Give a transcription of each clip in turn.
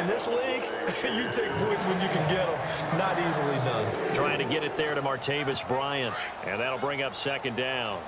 in this league, you take points when you can get them. Not easily done. Trying to get it there to Martavis Bryant. And that'll bring up second down.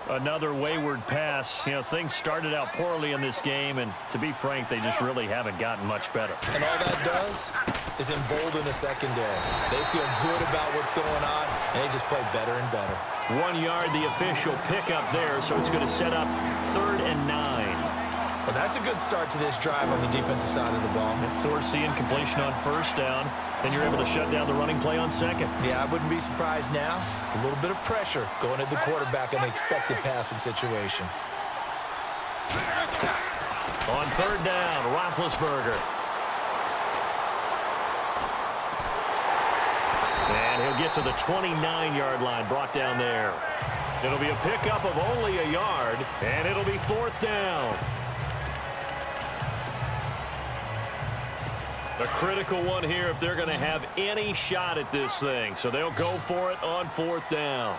Another wayward pass. You know, things started out poorly in this game, and to be frank, they just really haven't gotten much better. And all that does is embolden the secondary. They feel good about what's going on, and they just play better and better. 1 yard, the official pickup there, so it's going to set up 3rd and 9. Well, that's a good start to this drive on the defensive side of the ball. Force the incompletion on 1st down, and you're able to shut down the running play on 2nd. Yeah, I wouldn't be surprised now. A little bit of pressure going at the quarterback in an expected passing situation. On 3rd down, Roethlisberger. And he'll get to the 29-yard line, brought down there. It'll be a pickup of only a yard, and it'll be 4th down. A critical one here if they're going to have any shot at this thing. So they'll go for it on 4th down.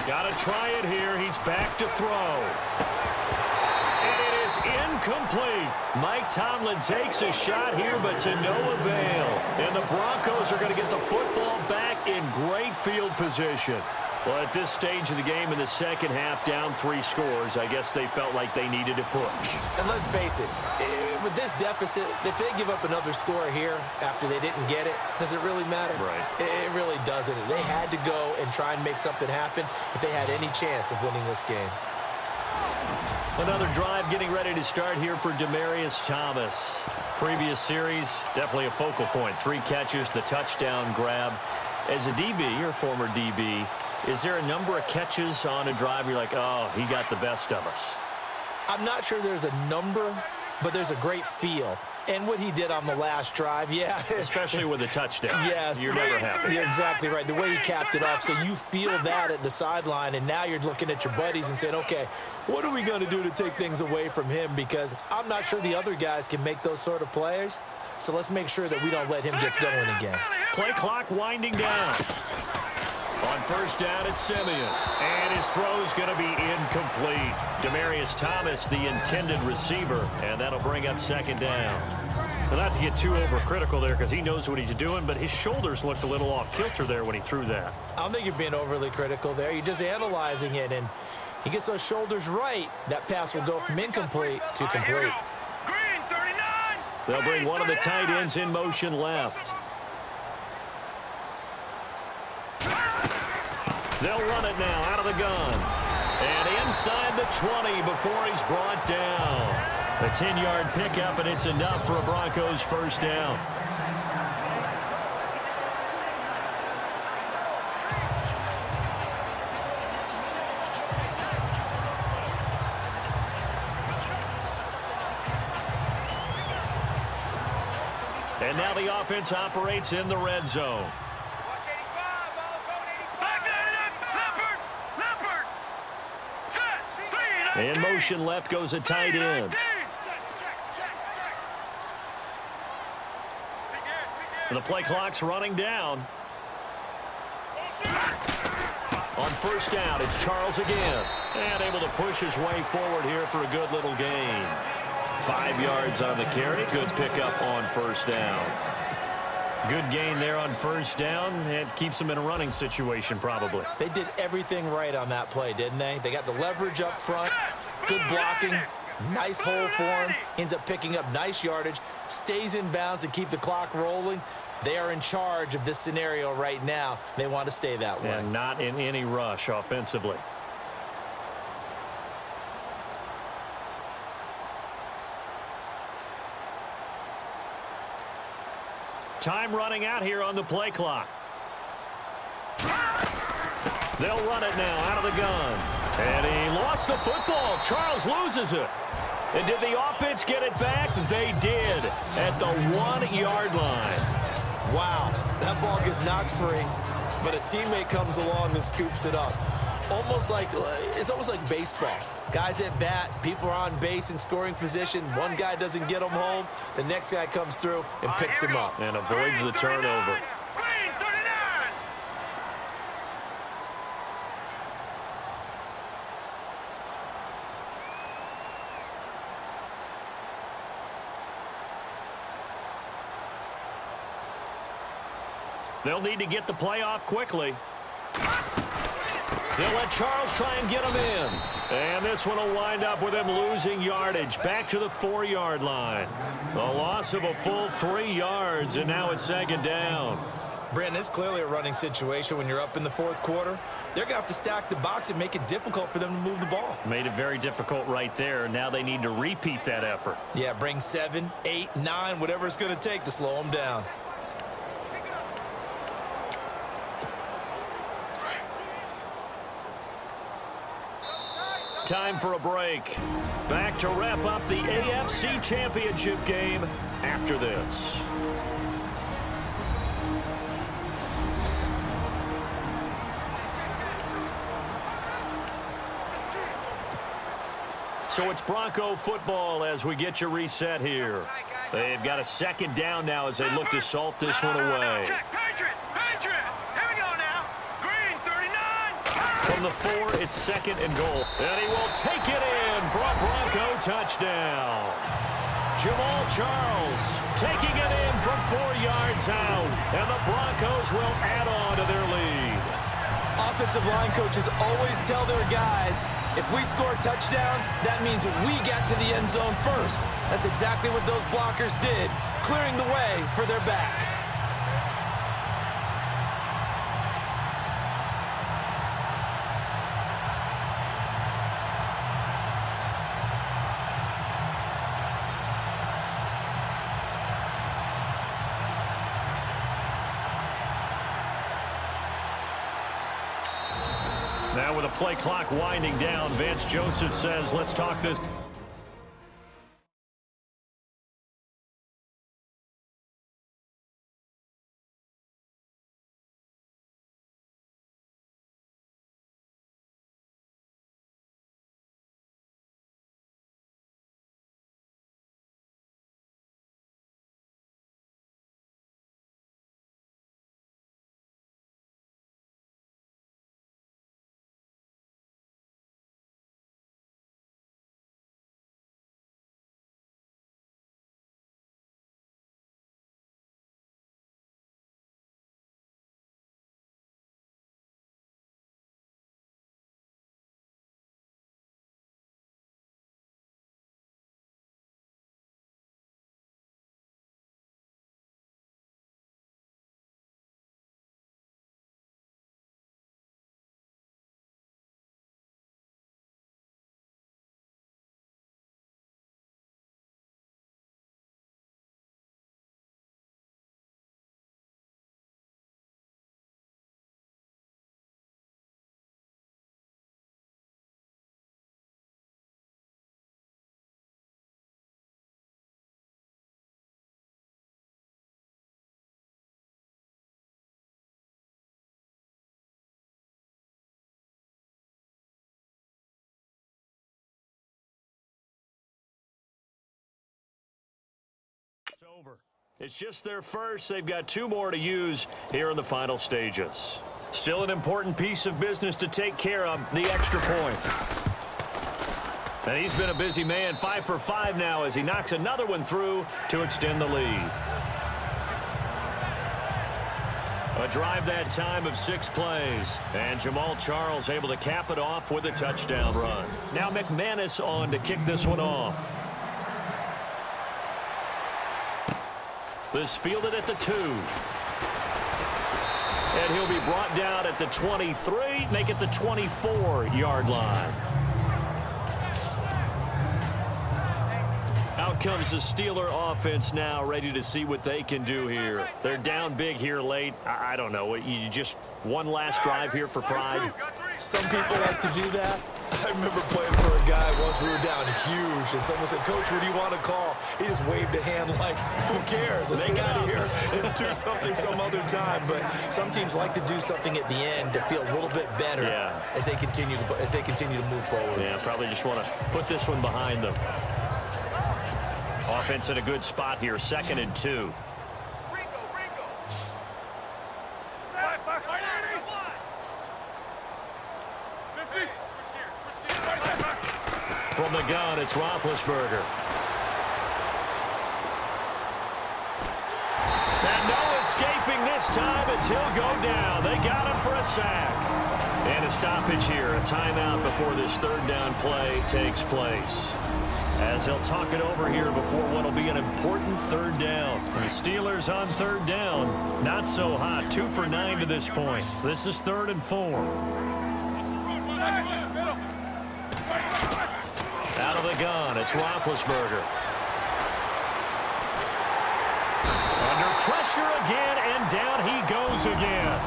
Got to try it here. He's back to throw. And it is incomplete. Mike Tomlin takes a shot here, but to no avail. And the Broncos are going to get the football back in great field position. Well, at this stage of the game in the second half, down 3 scores, I guess they felt like they needed to push. And let's face it, with this deficit, if they give up another score here after they didn't get it, does it really matter? Right. It really doesn't. They had to go and try and make something happen if they had any chance of winning this game. Another drive getting ready to start here for Demaryius Thomas. Previous series, definitely a focal point. 3 catches, the touchdown grab. As a DB, or former DB, is there a number of catches on a drive you're like, oh, he got the best of us? I'm not sure there's a number, but there's a great feel. And what he did on the last drive, yeah. Especially with a touchdown. Yes. You're never happy. You're exactly right. The way he capped it off, so you feel that at the sideline, and now you're looking at your buddies and saying, okay, what are we going to do to take things away from him? Because I'm not sure the other guys can make those sort of plays. So let's make sure that we don't let him get going again. Play clock winding down. On 1st down, it's Simeon. And his throw's going to be incomplete. Demaryius Thomas, the intended receiver, and that'll bring up 2nd down. Well, not to get too overcritical there because he knows what he's doing, but his shoulders looked a little off kilter there when he threw that. I don't think you're being overly critical there. You're just analyzing it, and he gets those shoulders right. That pass will go from incomplete to complete. They'll bring one of the tight ends in motion left. They'll run it now out of the gun. And inside the 20 before he's brought down. A 10-yard pickup, and it's enough for a Broncos 1st down. And now the offense operates in the red zone. In motion left goes a tight end. The play clock's running down. On 1st down, it's Charles again. And able to push his way forward here for a good little gain. 5 yards on the carry. Good pickup on 1st down. Good gain there on 1st down. It keeps them in a running situation probably. They did everything right on that play, didn't they? They got the leverage up front, good blocking, nice hole for him, ends up picking up nice yardage, stays in bounds to keep the clock rolling. They are in charge of this scenario right now. They want to stay that way. And not in any rush offensively. Time running out here on the play clock. They'll run it now out of the gun. And he lost the football. Charles loses it. And did the offense get it back? They did at the 1-yard line. Wow, that ball gets knocked free, but a teammate comes along and scoops it up. It's almost like baseball. Guys at bat, people are on base in scoring position. One guy doesn't get him home. The next guy comes through and picks him up. And avoids the turnover. They'll need to get the play off quickly. They'll let Charles try and get him in. And this one will wind up with him losing yardage back to the 4-yard line. A loss of a full 3 yards, and now it's 2nd down. Brandon, it's clearly a running situation when you're up in the 4th quarter. They're going to have to stack the box and make it difficult for them to move the ball. Made it very difficult right there. Now they need to repeat that effort. Yeah, bring 7, 8, 9, whatever it's going to take to slow them down. Time for a break. Back to wrap up the AFC Championship game after this. So it's Bronco football as we get you reset here. They've got a 2nd down now as they look to salt this one away. From the 4, it's 2nd and goal. And he will take it in for a Bronco touchdown. Jamal Charles taking it in from 4 yards out. And the Broncos will add on to their lead. Offensive line coaches always tell their guys, if we score touchdowns, that means we get to the end zone first. That's exactly what those blockers did, clearing the way for their back. Now with a play clock winding down, Vance Joseph says, let's talk this. Over. It's just their first. They've got 2 more to use here in the final stages. Still an important piece of business to take care of, the extra point. And he's been a busy man, 5 for 5 now as he knocks another one through to extend the lead. A drive that time of 6 plays. And Jamal Charles able to cap it off with a touchdown run. Now McManus on to kick this one off. This fielded at the 2. And he'll be brought down at the 23, make it the 24-yard line. Out comes the Steeler offense now, ready to see what they can do here. They're down big here late. I don't know. You just one last drive here for pride? Some people like to do that. I remember playing for a guy once. We were down huge, and someone said, "Coach, what do you want to call?" He just waved a hand like, "Who cares? Let's get out of here and do something some other time." But some teams like to do something at the end to feel a little bit better as they continue to move forward. Yeah, probably just want to put this one behind them. Offense in a good spot here, 2nd and 2. From the gun, it's Roethlisberger. And no escape escaping this time as he'll go down. They got him for a sack. And a stoppage here, a timeout before this third down play takes place. As they'll talk it over here before what will be an important third down. The Steelers on third down, not so hot. 2 for 9 to this point. This is 3rd and 4. Out of the gun, it's Roethlisberger. Under pressure again, and down he goes again.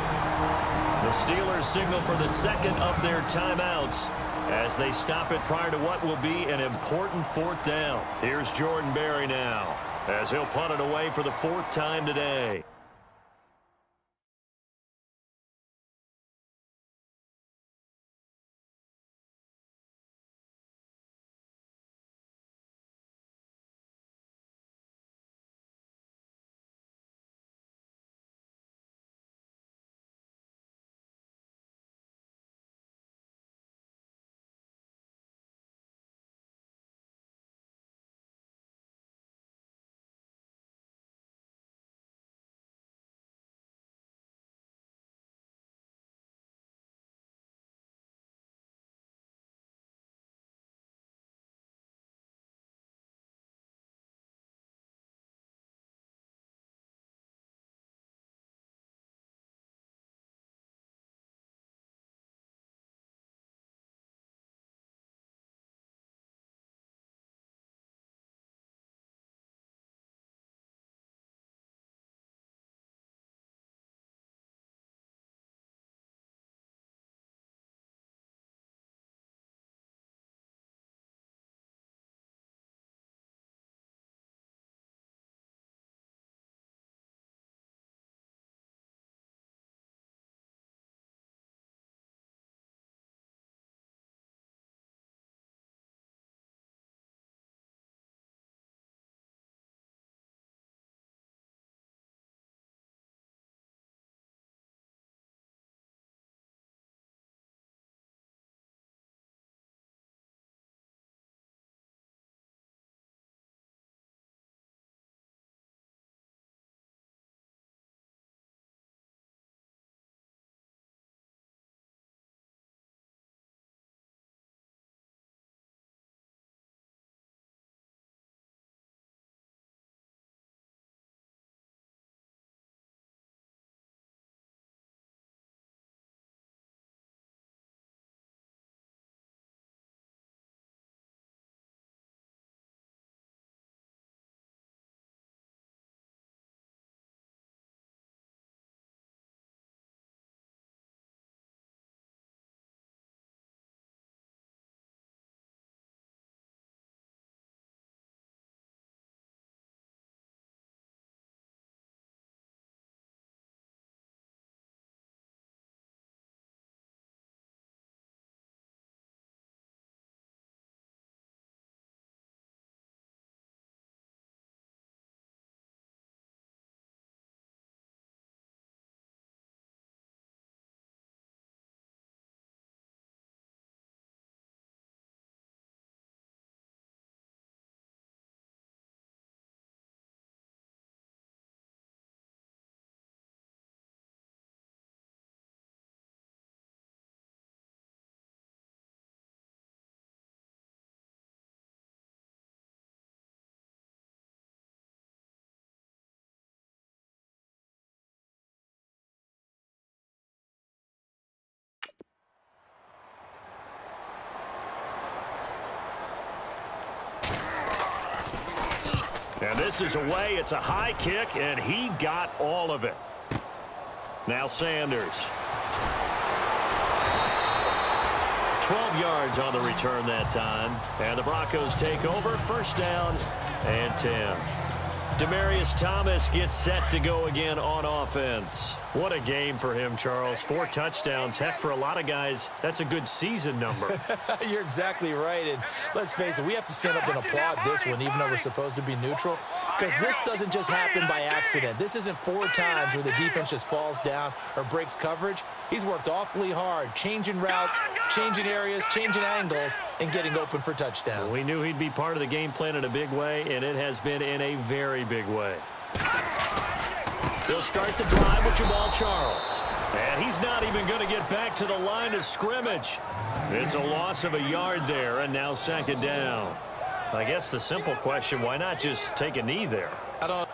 The Steelers signal for the second of their timeouts as they stop it prior to what will be an important 4th down. Here's Jordan Berry now as he'll punt it away for the 4th time today. And this is away. It's a high kick, and he got all of it. Now Sanders. 12 yards on the return that time. And the Broncos take over. First down and 10. Demaryius Thomas gets set to go again on offense. What a game for him, Charles. 4 touchdowns. Heck, for a lot of guys, that's a good season number. You're exactly right. And let's face it, we have to stand up and applaud this one, even though we're supposed to be neutral, because this doesn't just happen by accident. This isn't 4 times where the defense just falls down or breaks coverage. He's worked awfully hard, changing routes, changing areas, changing angles, and getting open for touchdowns. We knew he'd be part of the game plan in a big way, and it has been in a very big way. They'll start the drive with Jamal Charles. And he's not even going to get back to the line of scrimmage. It's a loss of a yard there, and now second down. I guess the simple question, why not just take a knee there? I don't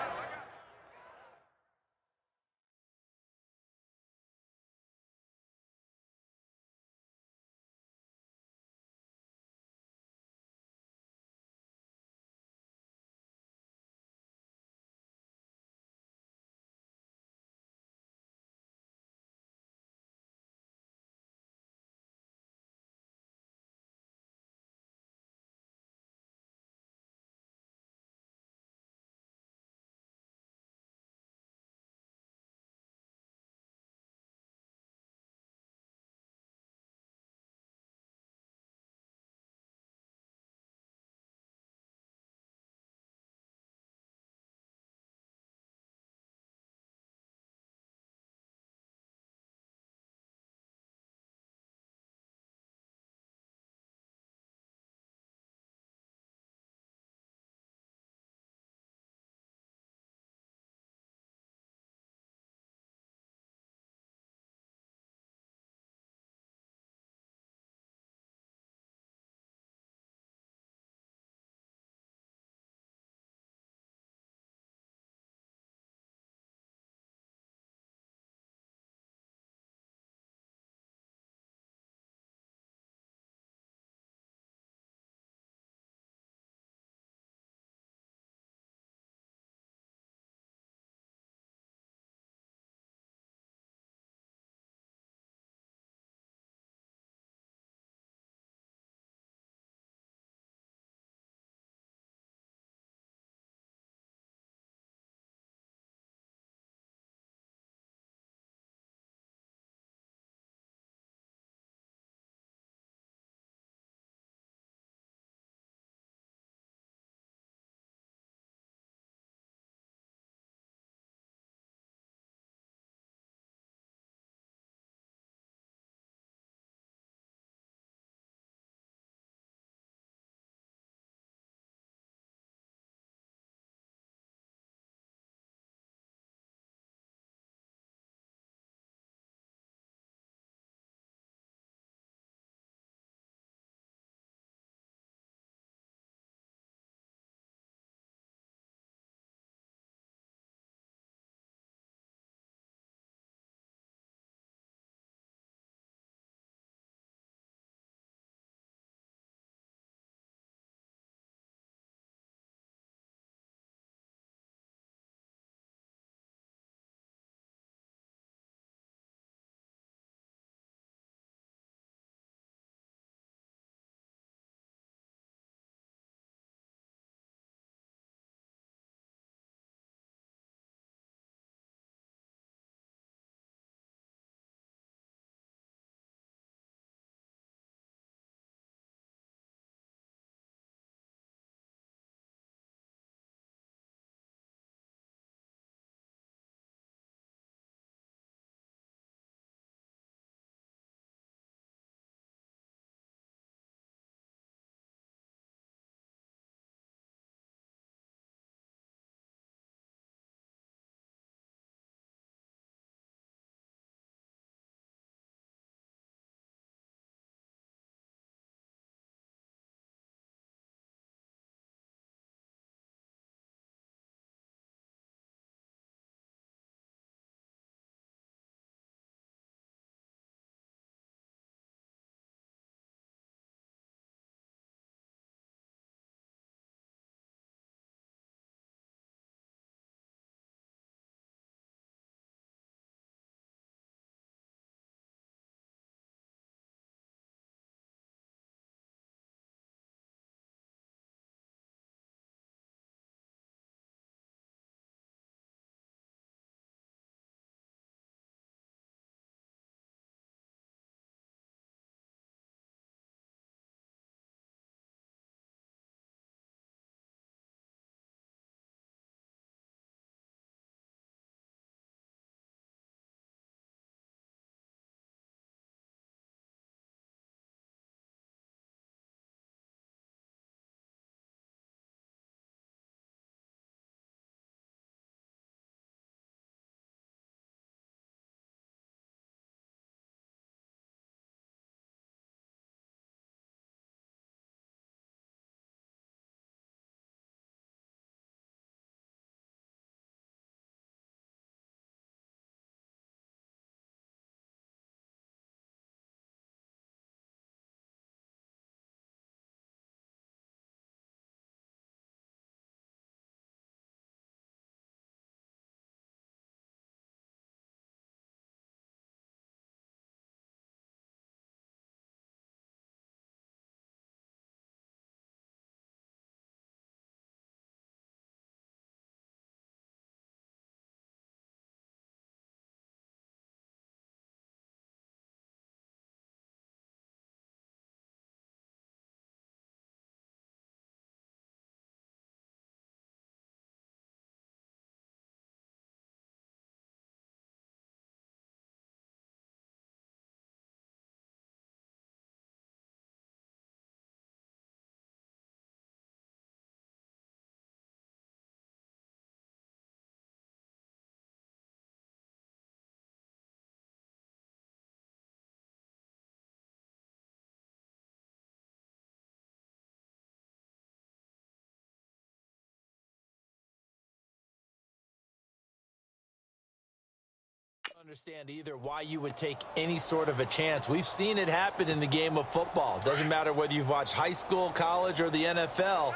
understand either why you would take any sort of a chance. We've seen it happen in the game of football. Doesn't matter whether you've watched high school, college, or the NFL.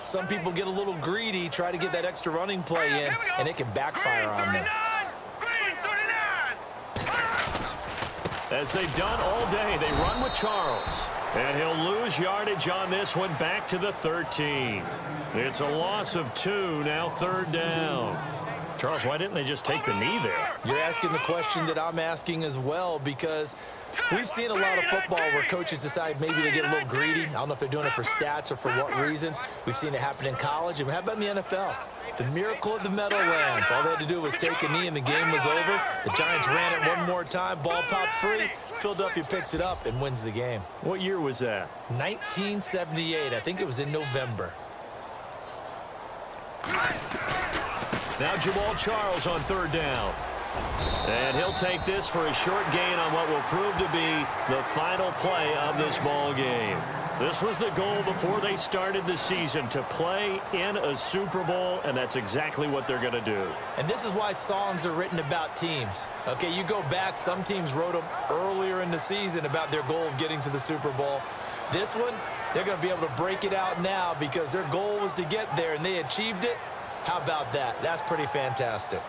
Some people get a little greedy, try to get that extra running play in, and it can backfire on them. As they've done all day, they run with Charles. And he'll lose yardage on this one, back to the 13. It's a loss of 2, now 3rd down. Charles, why didn't they just take the knee there? You're asking the question that I'm asking as well, because we've seen a lot of football where coaches decide maybe they get a little greedy. I don't know if they're doing it for stats or for what reason. We've seen it happen in college. And how about in the NFL? The miracle of the Meadowlands. All they had to do was take a knee and the game was over. The Giants ran it one more time. Ball popped free. Philadelphia picks it up and wins the game. What year was that? 1978. I think it was in November. Now Jamal Charles on 3rd down. And he'll take this for a short gain on what will prove to be the final play of this ball game. This was the goal before they started the season, to play in a Super Bowl, and that's exactly what they're going to do. And this is why songs are written about teams. Okay, you go back, some teams wrote them earlier in the season about their goal of getting to the Super Bowl. This one, they're going to be able to break it out now because their goal was to get there, and they achieved it. How about that? That's pretty fantastic.